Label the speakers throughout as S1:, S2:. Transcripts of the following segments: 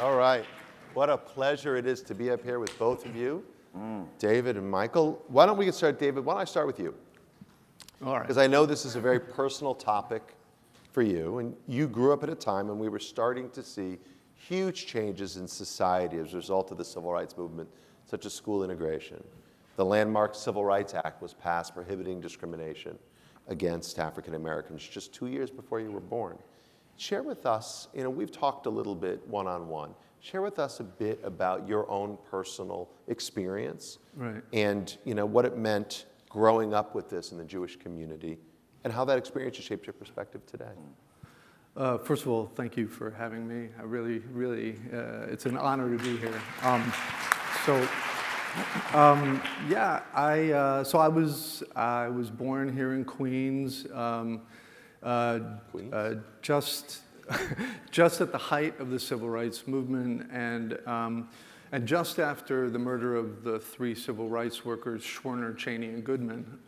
S1: All right. What a pleasure it is to be up here with both of you, David and Michael. Why don't we get started, David? Why don't I start with you?
S2: All right.
S1: Because I know this is a very personal topic for you, and you grew up at a time when we were starting to see huge changes in society as a result of the civil rights movement, such as school integration. The landmark Civil Rights Act was passed prohibiting discrimination against African Americans just 2 years before you were born. Share with us, we've talked a little bit one-on-one. Share with us a bit about your own personal experience,
S2: Right.
S1: and what it meant growing up with this in the Jewish community, and how that experience has shaped your perspective today.
S2: First of all, thank you for having me. I really, it's an honor to be here. I was born here in Queens, just at the height of the civil rights movement, and just after the murder of the three civil rights workers, Schwimmer, Cheney, and Goodman.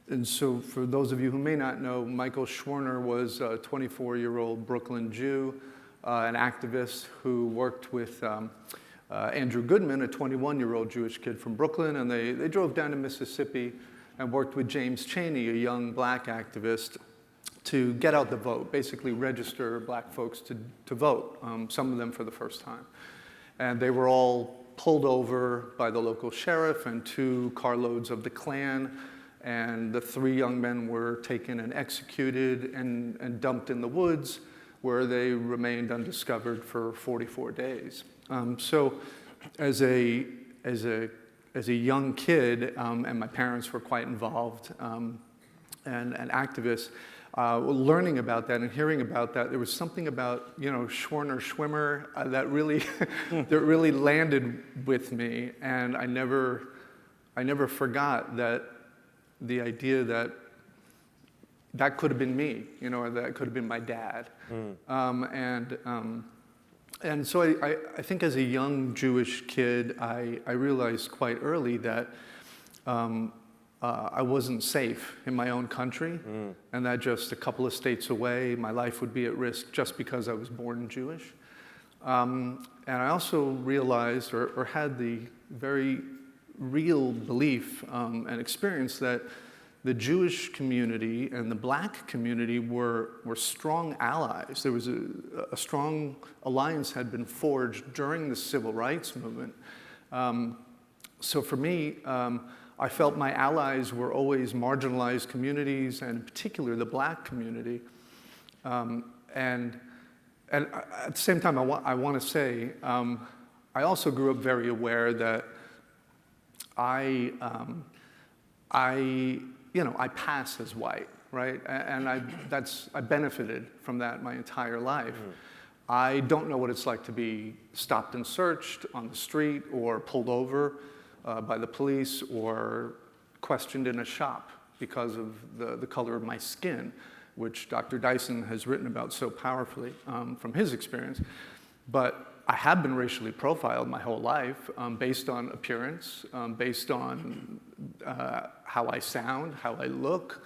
S2: And so for those of you who may not know, Michael Schwimmer was a 24-year-old Brooklyn Jew, an activist who worked with Andrew Goodman, a 21-year-old Jewish kid from Brooklyn, and they drove down to Mississippi and worked with James Cheney, a young black activist, to get out the vote, basically register black folks to vote, some of them for the first time. And they were all pulled over by the local sheriff and 2 carloads of the Klan, and the 3 young men were taken and executed and dumped in the woods, where they remained undiscovered for 44 days. So as a young kid, and my parents were quite involved, and activists, learning about that and hearing about that, there was something about Schwimmer that really that really landed with me, and I never forgot that the idea that could have been me, or that could have been my dad, and so I think as a young Jewish kid, I realized quite early that I wasn't safe in my own country, and that just a couple of states away, my life would be at risk just because I was born Jewish. And I also realized, or had the very real belief and experience that the Jewish community and the black community were strong allies. There was a strong alliance had been forged during the civil rights movement. So for me, I felt my allies were always marginalized communities, and in particular the black community. And at the same time, I want to say, I also grew up very aware that I pass as white, right? And I benefited from that my entire life. I don't know what it's like to be stopped and searched on the street, or pulled over by the police, or questioned in a shop because of the color of my skin, which Dr. Dyson has written about so powerfully from his experience. But I have been racially profiled my whole life, based on appearance, based on how I sound, how I look,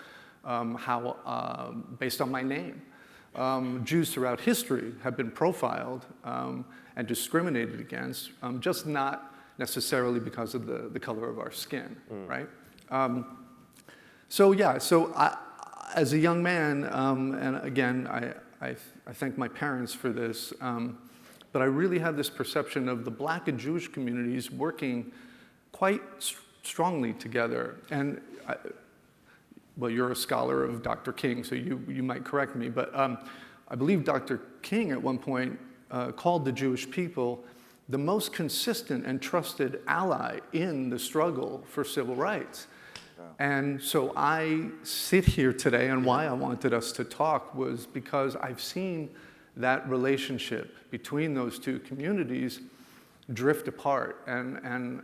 S2: based on my name. Jews throughout history have been profiled and discriminated against, just not necessarily because of the color of our skin, right? So as a young man, and again, I thank my parents for this, but I really had this perception of the black and Jewish communities working quite strongly together. And well, you're a scholar of Dr. King, so you might correct me, but I believe Dr. King at one point called the Jewish people the most consistent and trusted ally in the struggle for civil rights. And so I sit here today, and why I wanted us to talk was because I've seen that relationship between those 2 communities drift apart, and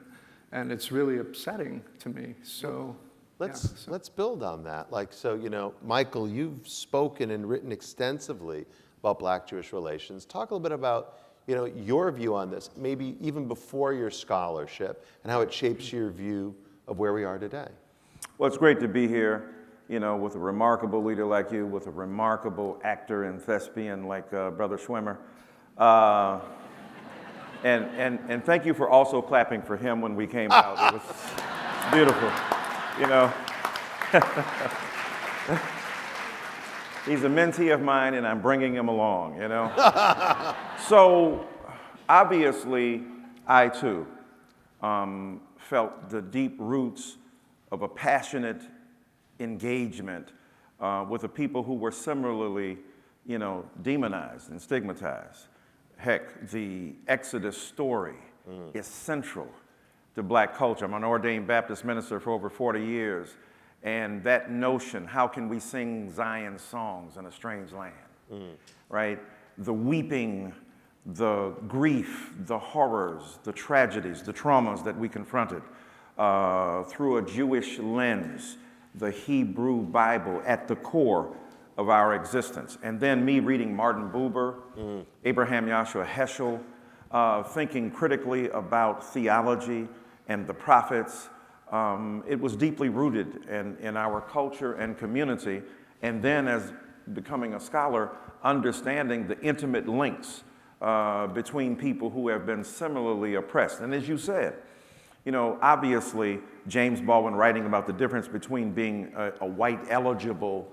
S2: it's really upsetting to me. So
S1: let's build on that. Michael, you've spoken and written extensively about black-Jewish relations. Talk a little bit about your view on this, maybe even before your scholarship, and how it shapes your view of where we are today.
S3: Well, it's great to be here, with a remarkable leader like you, with a remarkable actor and thespian like Brother Schwimmer. And thank you for also clapping for him when we came out. It was beautiful, you know. He's a mentee of mine, and I'm bringing him along, you know. So obviously, I too felt the deep roots of a passionate engagement with the people who were similarly, you know, demonized and stigmatized. Heck, the Exodus story is central to black culture. I'm an ordained Baptist minister for over 40 years, and that notion, how can we sing Zion songs in a strange land, right? The weeping, the grief, the horrors, the tragedies, the traumas that we confronted through a Jewish lens, the Hebrew Bible at the core of our existence. And then me reading Martin Buber, Abraham Joshua Heschel, thinking critically about theology and the prophets. It was deeply rooted in our culture and community. And then as becoming a scholar, understanding the intimate links between people who have been similarly oppressed. And as you said, you know, obviously, James Baldwin writing about the difference between being a white eligible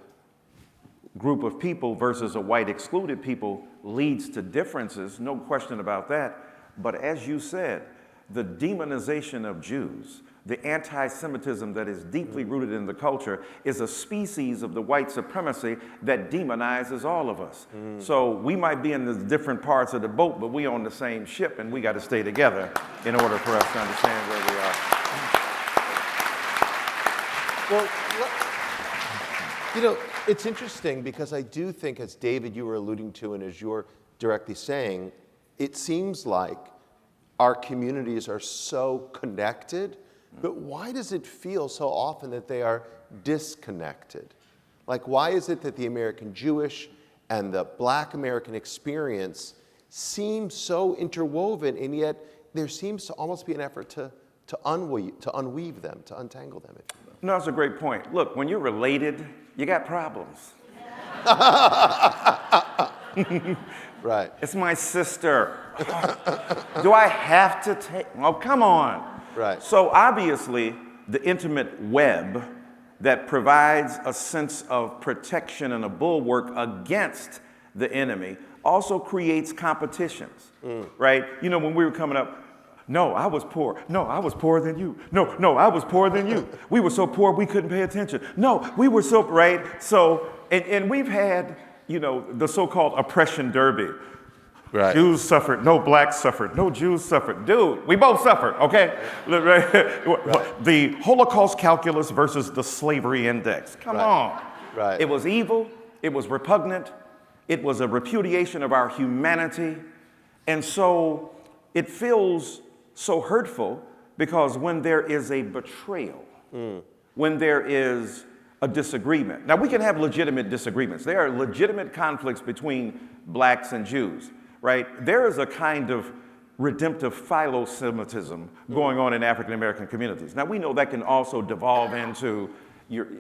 S3: group of people versus a white excluded people leads to differences, no question about that. But as you said, the demonization of Jews, the anti-Semitism that is deeply rooted in the culture is a species of the white supremacy that demonizes all of us. So we might be in the different parts of the boat, but we on the same ship, and we got to stay together in order for us to understand where we are.
S1: Well, you know, it's interesting because I do think, as David, you were alluding to, and as you're directly saying, it seems like our communities are so connected, but why does it feel so often that they are disconnected? Like, why is it that the American Jewish and the Black American experience seem so interwoven, and yet there seems to almost be an effort to unweave them, to untangle them, if you will?
S3: No, that's a great point. Look, when you're related, you got problems.
S1: Right.
S3: It's my sister. Do I have to take? Oh, come on.
S1: Right.
S3: So obviously, the intimate web that provides a sense of protection and a bulwark against the enemy also creates competitions, right? You know, when we were coming up, no, I was poor. No, I was poorer than you. No, I was poorer than you. We were so poor we couldn't pay attention. No, we were so, right? So, and we've had, you know, the so-called oppression derby.
S1: Right.
S3: Jews suffered, no blacks suffered, no Jews suffered. Dude, we both suffered, okay? Right. The Holocaust calculus versus the slavery index. Come on.
S1: Right.
S3: It was evil, it was repugnant, it was a repudiation of our humanity. And so it feels so hurtful because when there is a betrayal, when there is a disagreement. Now, we can have legitimate disagreements. There are legitimate conflicts between blacks and Jews, right? There is a kind of redemptive philo-Semitism going on in African American communities. Now, we know that can also devolve into,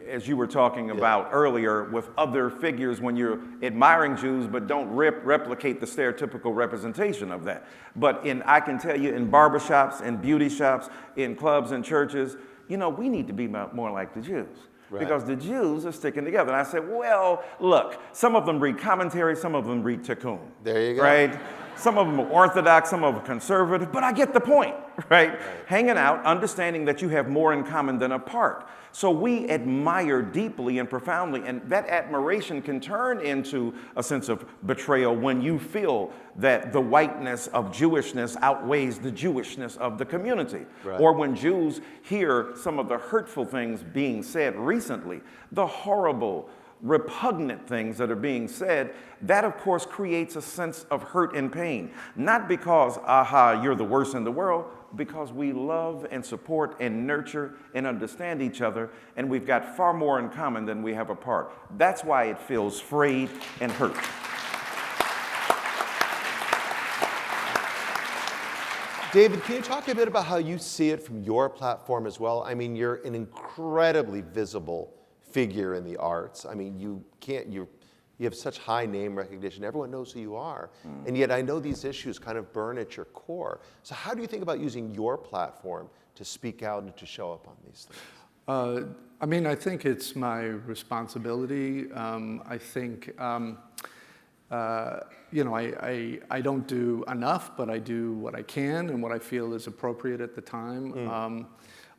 S3: as you were talking about earlier, with other figures when you're admiring Jews, but don't replicate the stereotypical representation of that. But I can tell you, in barbershops, in beauty shops, in clubs and churches, you know, we need to be more like the Jews. Right. Because the Jews are sticking together. And I said, well, look, some of them read commentary, some of them read Tikkun.
S1: There you go.
S3: Right? Some of them are orthodox, some of them are conservative, but I get the point, right? Hanging out, understanding that you have more in common than apart. So we admire deeply and profoundly, and that admiration can turn into a sense of betrayal when you feel that the whiteness of Jewishness outweighs the Jewishness of the community. Right. Or when Jews hear some of the hurtful things being said recently, the horrible, repugnant things that are being said, that of course creates a sense of hurt and pain. Not because, aha, you're the worst in the world, because we love and support and nurture and understand each other, and we've got far more in common than we have apart. That's why it feels frayed and hurt.
S1: David, can you talk a bit about how you see it from your platform as well? I mean, you're an incredibly visible figure in the arts. I mean, you're You have such high name recognition. Everyone knows who you are. And yet I know these issues kind of burn at your core. So how do you think about using your platform to speak out and to show up on these things?
S2: I mean, I think it's my responsibility. I think, you know, I don't do enough, but I do what I can and what I feel is appropriate at the time.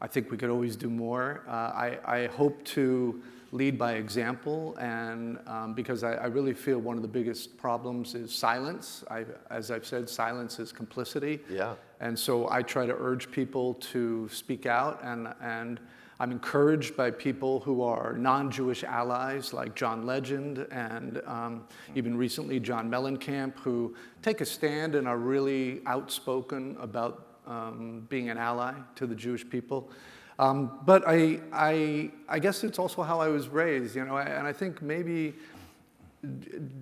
S2: I think we could always do more. I hope to lead by example, and because I really feel one of the biggest problems is silence. As I've said, silence is complicity.
S1: Yeah.
S2: And so I try to urge people to speak out, and I'm encouraged by people who are non-Jewish allies like John Legend and even recently John Mellencamp, who take a stand and are really outspoken about being an ally to the Jewish people. But I guess it's also how I was raised, you know, and I think maybe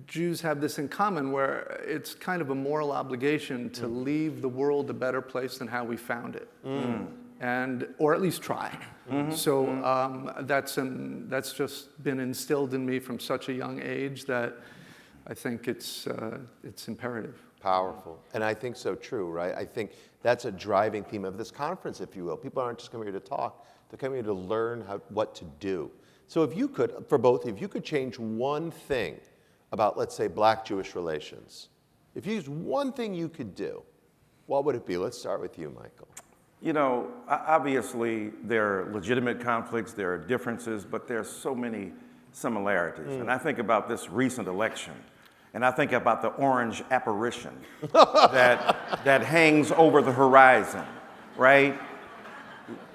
S2: Jews have this in common, where it's kind of a moral obligation to leave the world a better place than how we found it, or at least try. So that's just been instilled in me from such a young age that I think it's imperative.
S1: Powerful. And I think so true, right? I think that's a driving theme of this conference, if you will. People aren't just coming here to talk, they're coming here to learn what to do. So if you could, for both of you, could change one thing about, let's say, Black-Jewish relations. If you used one thing you could do, what would it be? Let's start with you, Michael.
S3: You know, obviously there are legitimate conflicts, there are differences, but there's so many similarities. And I think about this recent election, and I think about the orange apparition that hangs over the horizon, right?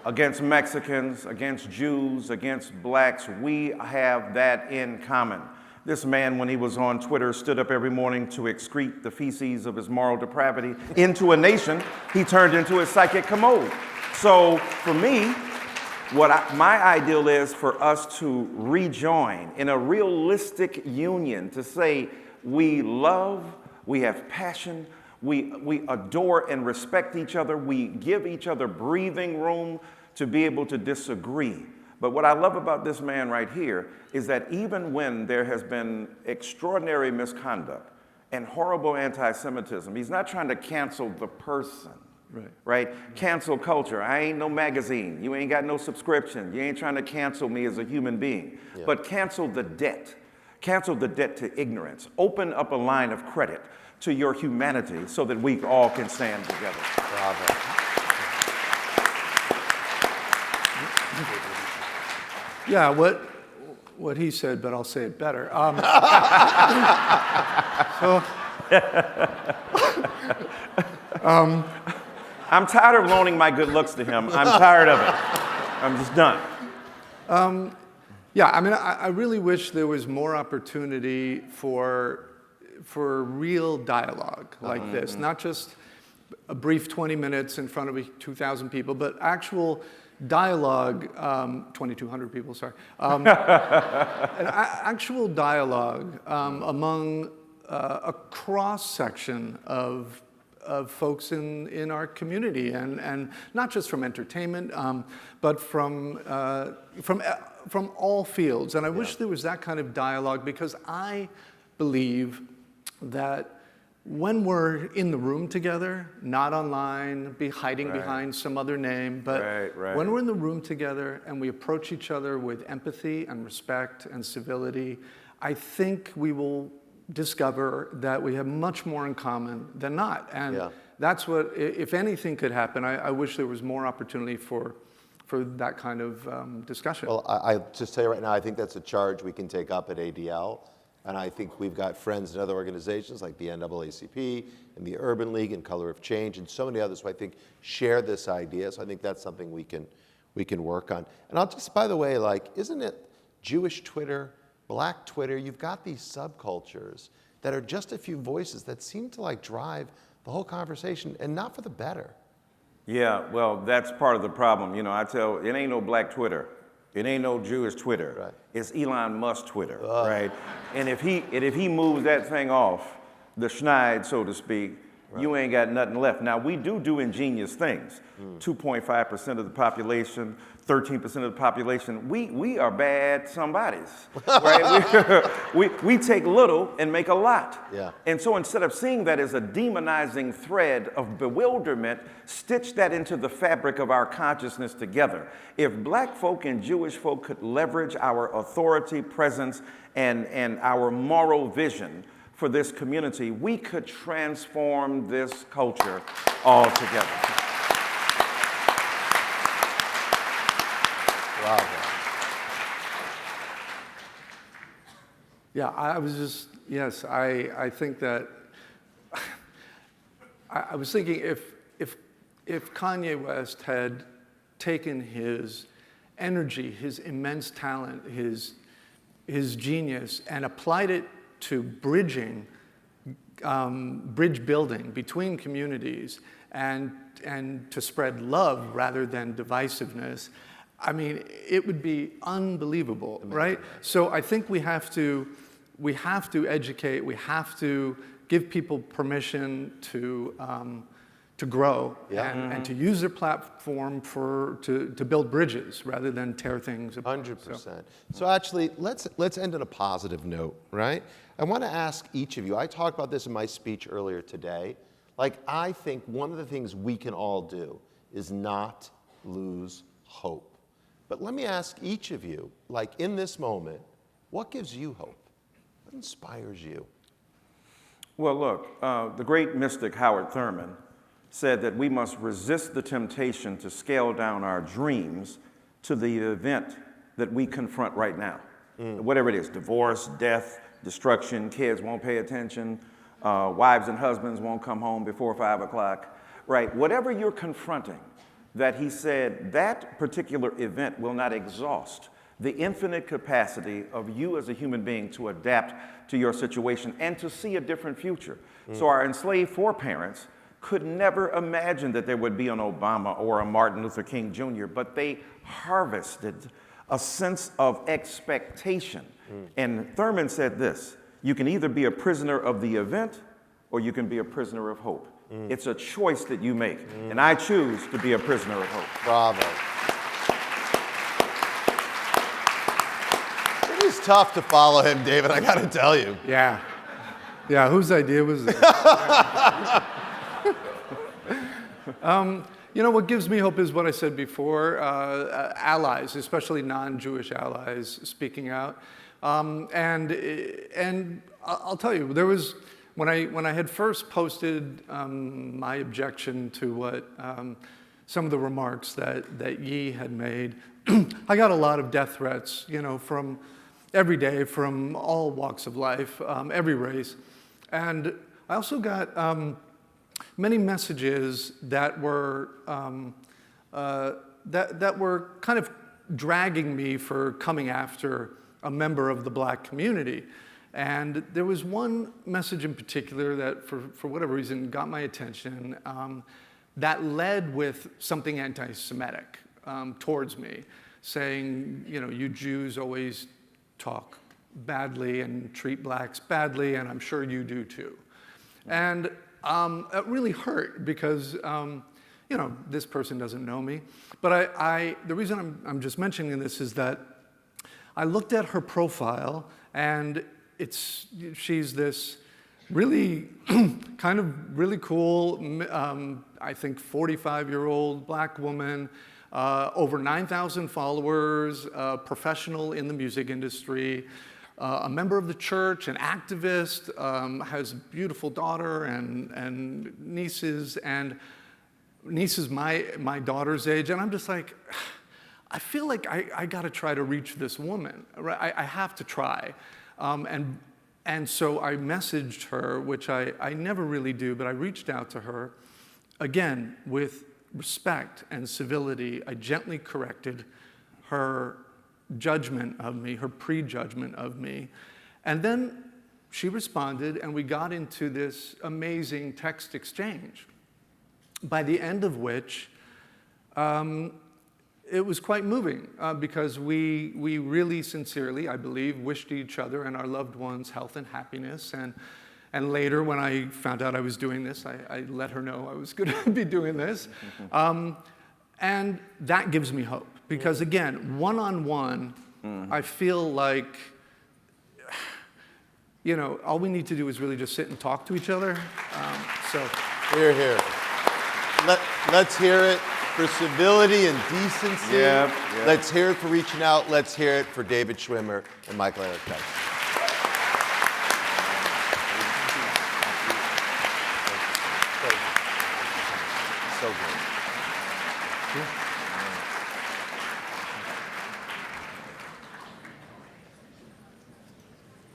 S3: Against Mexicans, against Jews, against blacks, we have that in common. This man, when he was on Twitter, stood up every morning to excrete the feces of his moral depravity into a nation he turned into a psychic commode. So for me, my ideal is for us to rejoin in a realistic union, to say we love, we have passion, we adore and respect each other, we give each other breathing room to be able to disagree. But what I love about this man right here is that even when there has been extraordinary misconduct and horrible anti-Semitism, he's not trying to cancel the person, right? Cancel culture. I ain't no magazine. You ain't got no subscription. You ain't trying to cancel me as a human being. Yeah. But cancel the debt. Cancel the debt to ignorance. Open up a line of credit to your humanity so that we all can stand together.
S1: Bravo.
S2: Yeah, what he said, but I'll say it better.
S3: I'm tired of loaning my good looks to him. I'm tired of it. I'm just done.
S2: Yeah, I mean, I really wish there was more opportunity for real dialogue like this, not just a brief 20 minutes in front of 2,000 people, but actual dialogue, 2,200 people, sorry, an actual dialogue among a cross-section of folks in our community, and not just from entertainment, but from all fields. And I wish there was that kind of dialogue, because I believe that when we're in the room together, not online, hiding behind some other name, but when we're in the room together and we approach each other with empathy and respect and civility, I think we will discover that we have much more in common than not. And that's what, if anything could happen, I wish there was more opportunity for that kind of discussion.
S1: Well, I just tell you right now, I think that's a charge we can take up at ADL. And I think we've got friends in other organizations like the NAACP and the Urban League and Color of Change and so many others who I think share this idea. So I think that's something we can work on. And I'll just, by the way, like, isn't it Jewish Twitter, Black Twitter? You've got these subcultures that are just a few voices that seem to like drive the whole conversation, and not for the better.
S3: Yeah, well, that's part of the problem. You know, I tell, it ain't no Black Twitter. It ain't no Jewish Twitter. Right. It's Elon Musk Twitter, right? And if he moves that thing off the schneid, so to speak, you ain't got nothing left. Now, we do ingenious things. 2.5% of the population, 13% of the population, we are bad somebodies, right? we take little and make a lot.
S1: Yeah.
S3: And so instead of seeing that as a demonizing thread of bewilderment, stitch that into the fabric of our consciousness together. If black folk and Jewish folk could leverage our authority, presence, and our moral vision for this community, we could transform this culture altogether.
S1: Bravo.
S2: Yeah, I was just, yes, I think that, I was thinking if Kanye West had taken his energy, his immense talent, his genius, and applied it to bridge building between communities and to spread love rather than divisiveness, I mean, it would be unbelievable, right? So I think we have to educate, we have to give people permission to grow and to use their platform to build bridges rather than tear things apart.
S1: 100%. So actually, let's end on a positive note, right? I want to ask each of you, I talked about this in my speech earlier today, like I think one of the things we can all do is not lose hope. But let me ask each of you, like in this moment, what gives you hope? What inspires you?
S3: Well, look, the great mystic Howard Thurman said that we must resist the temptation to scale down our dreams to the event that we confront right now. Whatever it is, divorce, death, destruction, kids won't pay attention, wives and husbands won't come home before 5 o'clock, right? Whatever you're confronting, that he said that particular event will not exhaust the infinite capacity of you as a human being to adapt to your situation and to see a different future. So our enslaved foreparents could never imagine that there would be an Obama or a Martin Luther King Jr., but they harvested a sense of expectation. And Thurman said this, you can either be a prisoner of the event or you can be a prisoner of hope. It's a choice that you make, and I choose to be a prisoner of hope.
S1: Bravo. It is tough to follow him, David, I gotta tell you.
S2: Yeah. Yeah, whose idea was it? You know, what gives me hope is what I said before, allies, especially non-Jewish allies, speaking out. And I'll tell you, there was, when I had first posted my objection to what some of the remarks that Yi had made, I got a lot of death threats, you know, from every day, from all walks of life, every race. And I also got many messages that were that were kind of dragging me for coming after a member of the black community. And there was one message in particular that, for whatever reason, got my attention that led with something anti-Semitic towards me, saying, you know, you Jews always talk badly and treat blacks badly, and I'm sure you do too. And it really hurt because, you know, this person doesn't know me. But the reason I'm just mentioning this is that I looked at her profile, and she's this really kind of really cool, I think 45-year-old black woman, over 9,000 followers, professional in the music industry, a member of the church, an activist, has a beautiful daughter and nieces, and nieces my daughter's age, and I'm just like, I feel like I got to try to reach this woman. Right? I have to try. And so I messaged her, which I never really do, but I reached out to her, again, with respect and civility. I gently corrected her judgment of me, her prejudgment of me. And then she responded, and we got into this amazing text exchange, by the end of which it was quite moving because we really sincerely, I believe, wished each other and our loved ones health and happiness. And later, when I found out I was doing this, I let her know I was going to be doing this. And that gives me hope. Because again, one-on-one, I feel like, you know, all we need to do is really just sit and talk to each other. So
S1: Hear, hear. Let's hear it for civility and decency.
S3: Yep.
S1: Let's hear it for reaching out. Let's hear it for David Schwimmer and Michael Eric Dyson. So good.